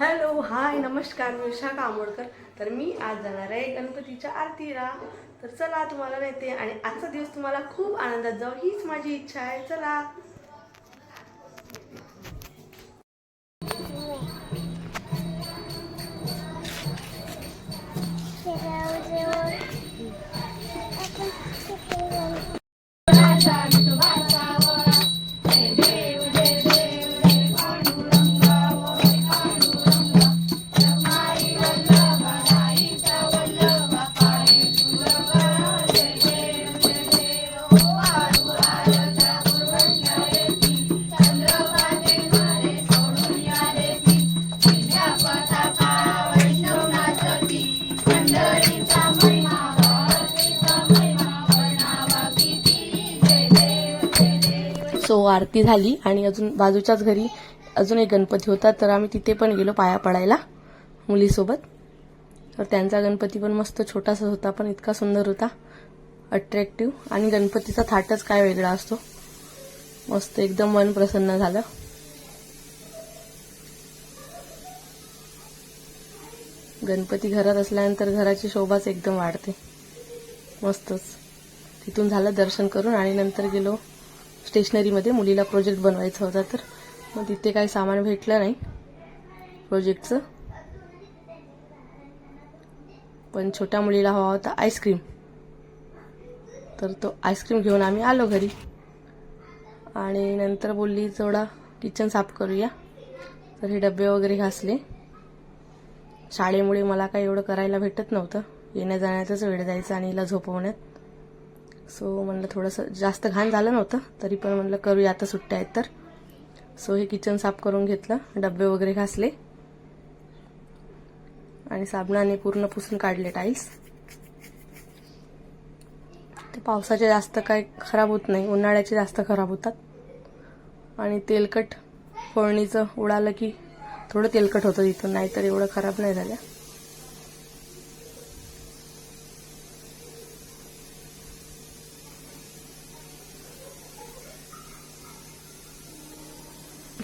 Hello hi नमस्कार मी उषा कामोडकर. तर मी आज जाणार आहे गणपतीच्या आरतीला. तर चला तुम्हाला नेते आणि आजचा दिवस तुम्हाला खूप आनंदात जाऊ हीच माझी इच्छा आहे. चला. सो आरती झाली आणि अजून बाजूच्याच घरी अजून एक गणपती होता, तर आम्ही तिथे पण गेलो पाया पडायला मुलीसोबत. तर त्यांचा गणपती पण मस्त छोटासा होता, पण इतका सुंदर होता, अट्रॅक्टिव्ह. आणि गणपतीचा थाटच काय वेगळा असतो, मस्त एकदम मन प्रसन्न झालं. गणपती घरात असल्यानंतर घराची शोभाच एकदम वाढते, मस्तच. तिथून झालं दर्शन करून आणि नंतर गेलो स्टेशनरीमध्ये. मुलीला प्रोजेक्ट बनवायचा होता, तर मग तिथे काही सामान भेटलं नाही प्रोजेक्टचं, पण छोट्या मुलीला हवा होता आईस्क्रीम, तर तो आईस्क्रीम घेऊन आम्ही आलो घरी. आणि नंतर बोलली थोडा किचन साफ करूया, तर हे डबे वगैरे घासले. शाळेमुळे मला काही एवढं करायला भेटत नव्हतं, येण्या जाण्यातच वेळ जायचा आणि हिला झोपवण्यात. सो म्हणलं थोडंसं जास्त घाण झालं नव्हतं, तरी पण म्हणलं करूया, आता सुट्ट्या आहेत तर. सो हे किचन साफ करून घेतलं, डबे वगैरे घासले आणि साबणाने पूर्ण पुसून काढले टाईल्स. ते पावसाचे जास्त काय खराब होत नाही, उन्हाळ्याचे जास्त खराब होतात. आणि तेलकट फोडणीचं उडालं की थोडं तेलकट होतं तिथून, नाहीतर एवढं खराब नाही झालं.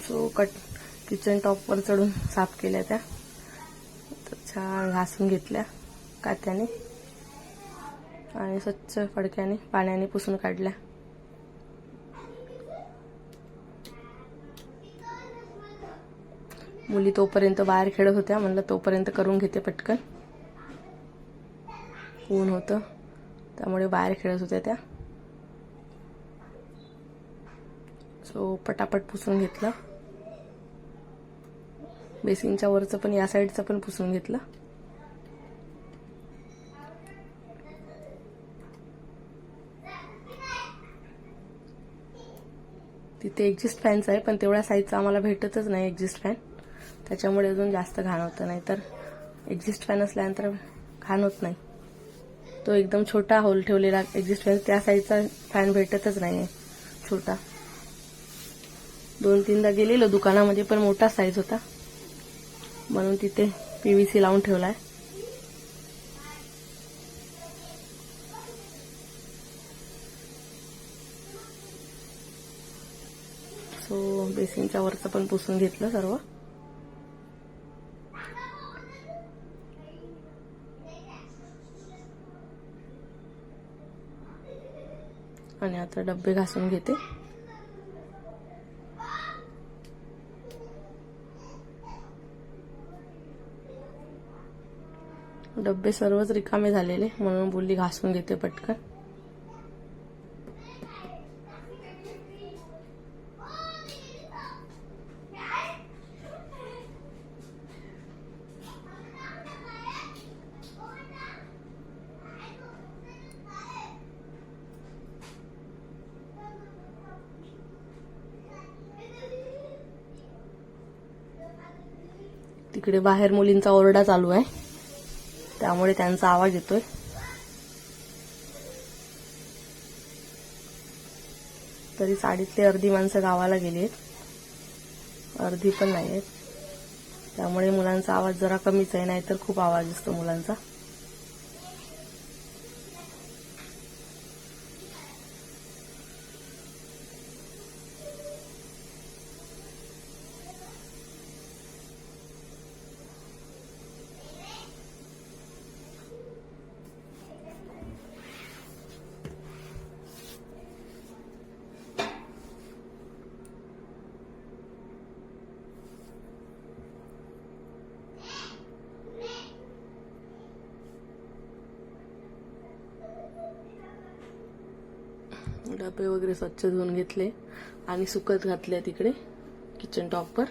सो किचन टॉपवर चढून साफ केल्या त्या, छान घासून घेतल्या कात्याने आणि स्वच्छ फडक्याने पाण्याने पुसून काढल्या. मुली तोपर्यंत बाहेर खेळत होत्या, म्हणलं तोपर्यंत करून घेते पटकन. ऊन होतं त्यामुळे बाहेर खेळत होत्या त्या. सो पटापट पुसून घेतलं. बेसिनच्या वरचं पण या साईडचं पण पुसून घेतलं. तिथे एक्झिस्ट फॅनच आहे, पण तेवढ्या साईजचा आम्हाला भेटतच नाही एक्झिस्ट फॅन, त्याच्यामुळे अजून जास्त घाण होतं. नाहीतर एक्झिस्ट फॅन असल्यानंतर घाण होत नाही. तो एकदम छोटा होल ठेवलेला एक्झिस्ट फॅन, त्या साईजचा फॅन भेटतच नाही आहे छोटा. 2-3दा गेलेलो दुकानामध्ये, पण मोठा साईज होता, म्हणून तिथे PVC लावून ठेवलाय. सो बेसिनच्या वरचं पण पुसून घेतलं सर्व. आणि आता डब्बे घासून घेते. डब्बे सर्वच रिकामे झालेले, म्हणून बोलली घासून घेते पटकन. तिकडे बाहेर मुलींचा ओरडा चालू आहे, त्यामुळे त्यांचा आवाज येतोय. तरी साडीतले अर्धी माणसं गावाला गेली आहेत, अर्धी पण नाही आहेत, त्यामुळे मुलांचा आवाज जरा कमीच आहे, नाहीतर खूप आवाज असतो मुलांचा. डबे वगैरे स्वच्छ धुवून घेतले आणि सुकत घातले तिकडे किचन टॉपवर.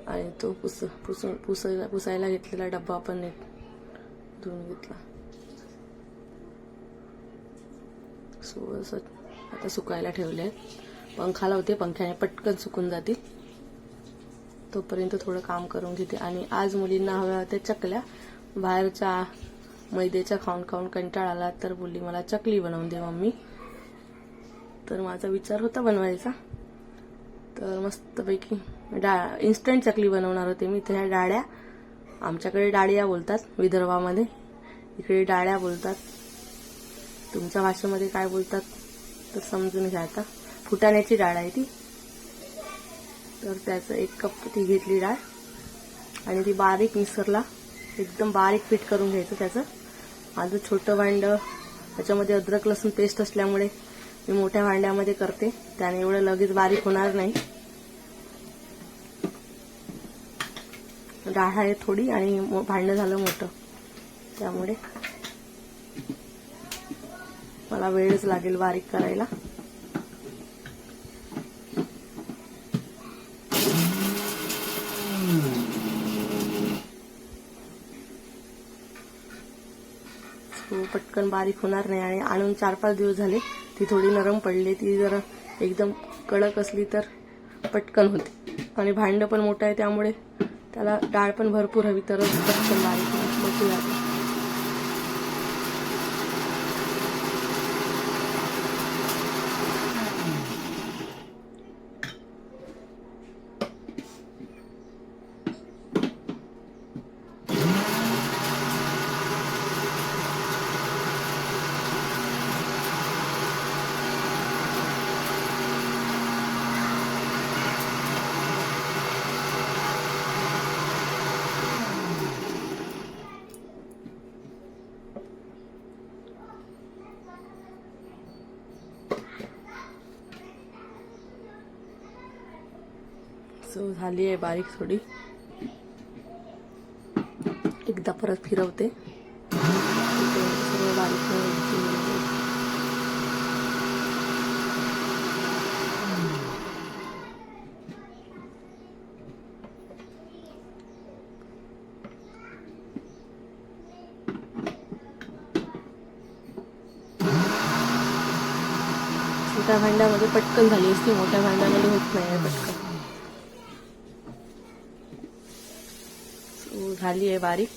आणि तो पुसायला घेतलेला डब्बा पण नीट धुवून घेतला. आता सुकायला ठेवले आहेत. पंखा लावते, पंख्याने पटकन सुकून जातील. तोपर्यंत थोडं काम करून घेते. आणि आज मुलींना हव्या होत्या चकल्या. बाहेरच्या मैद्याच्या खाऊन खाऊन कंटाळा आला, तर बोलली मला चकली बनवून दे मम्मी. तर माझा विचार होता बनवायचा. तर मस्तपैकी इन्स्टंट चकली बनवणार होते मी. तर ह्या डाळ्या, आमच्याकडे डाळिया बोलतात विदर्भामध्ये, इकडे डाळ्या बोलतात. तुमच्या भाषेमध्ये काय बोलतात तर समजून घ्या. आता फुटाण्याची डाळ आहे ती. तर त्याचं 1 कप ती घेतली डाळ आणि ती बारीक मिक्सरला एकदम बारीक पीठ करून घ्यायचं त्याचं. माझं छोटं भांडं, त्याच्यामध्ये अद्रक लसूण पेस्ट असल्यामुळे मी मोठ्या भांड्यामध्ये करते, त्याने एवढं लगेच बारीक होणार नाही. डाळ आहे थोडी आणि भांडं झालं मोठं, त्यामुळे मला वेळच लागेल बारीक करायला. पटकन बारीक होणार नाही. आणि आणून 4-5 दिवस झाले, ती थोडी नरम पडली. ती जरा एकदम कडक असली तर पटकन होते. आणि भांडं पण मोठं आहे, त्यामुळे त्याला डाळ पण भरपूर हवी, तरच पटकन बारीक मोठी जाते. झाली आहे बारीक थोडी. एकदा परत फिरवते. बारीक छोट्या भांड्यामध्ये पटकन झाली असती, मोठ्या भांड्यामध्ये होत नाही पटकन. झाली आहे बारीक.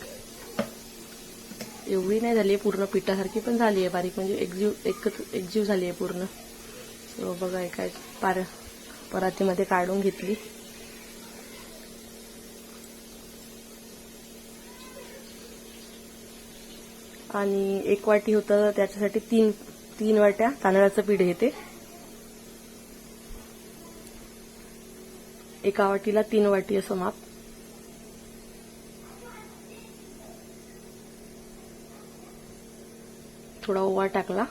एवढी नाही झाली आहे पूर्ण पिठासारखी, पण झाली आहे बारीक, म्हणजे एकजीव झाली आहे पूर्ण. सो बघा, एका परातीमध्ये काढून घेतली. आणि 1 वाटी होतं, त्याच्यासाठी 3 वाट्या तांदळाचं पीठ घेते. एका वाटीला 3 वाटी असं माप. थोडा ओवा टाकला.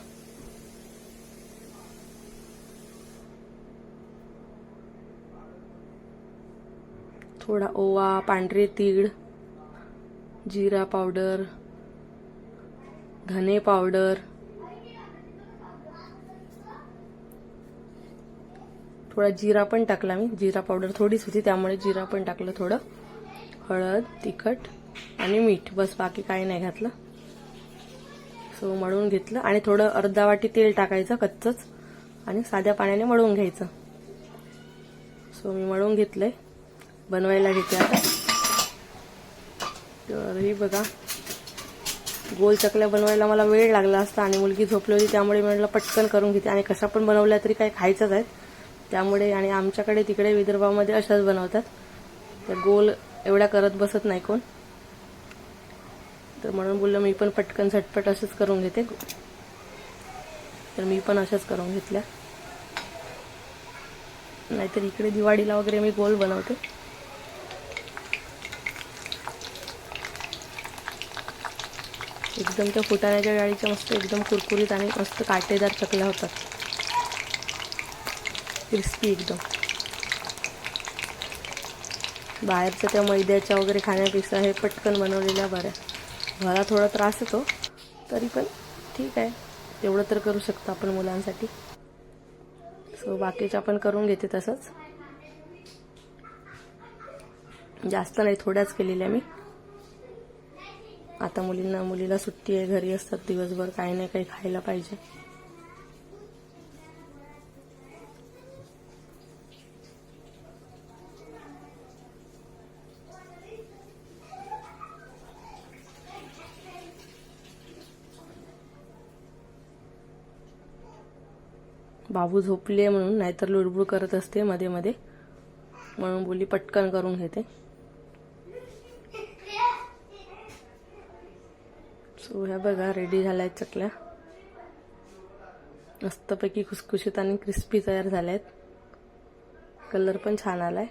थोडा ओवा, पांढरे तीळ, जिरा पावडर, धने पावडर, थोडा जिरा पण टाकला मी. जिरा पावडर थोडीच होती, त्यामुळे जिरा पण टाकलं थोडं. हळद, तिखट आणि मीठ, बस, बाकी काही नाही घातलं. सो मळून घेतलं. आणि थोडं अर्धा वाटी तेल टाकायचं कच्चंच, आणि साध्या पाण्याने मळून घ्यायचं. सो मी मळून घेतलंय. बनवायला घेते आता. तर ही बघा, गोल चकल्या बनवायला मला वेळ लागला असता, आणि मुलगी झोपली होती, त्यामुळे म्हटलं पटकन करून घेते. आणि कशा पण बनवल्या तरी काही खायचंच आहे, त्यामुळे. आणि आमच्याकडे तिकडे विदर्भामध्ये अशाच बनवतात, तर गोल एवढ्या करत बसत नाही कोण. तर म्हणून बोललं मी पण पटकन झटपट असंच करून घेते. तर मी पण अशाच करून घेतल्या. नाहीतर इकडे दिवाळीला वगैरे मी गोल बनवते. एकदम त्या फुटाण्याच्या डाळीच्या मस्त एकदम कुरकुरीत आणि मस्त काटेदार चकल्या होतात, क्रिस्पी एकदम. बाहेरच्या त्या मैद्याच्या वगैरे खाण्यापेक्षा हे पटकन बनवलेल्या बऱ्या. मला थोडा त्रास येतो, तरी पण ठीक आहे, तेवढं तर करू शकतो आपण मुलांसाठी. सो बाकीच्या पण करून घेते तसंच. जास्त नाही, थोड्याच केलेल्या मी. आता मुलीला सुट्टी आहे, घरी असतात दिवसभर, काही नाही काही खायला पाहिजे. बाबू झोपले म्हणून, नाहीतर लुडबुड करत असते मध्ये मध्ये, म्हणून बोली पटकन करून घेते. सो ह्या बघा रेडी झाल्या चकल्या, मस्तपैकी खुसखुशीत आणि क्रिस्पी तयार झाल्यात. कलर पण छान आलाय.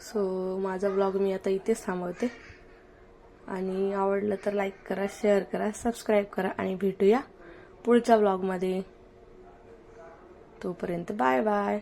सो माझा ब्लॉग मी आता इथेच थांबवते. आणि आवडलं तर लाईक करा, शेअर करा, सबस्क्राईब करा आणि भेटूया पुढच्या ब्लॉगमध्ये. तोपर्यंत बाय बाय.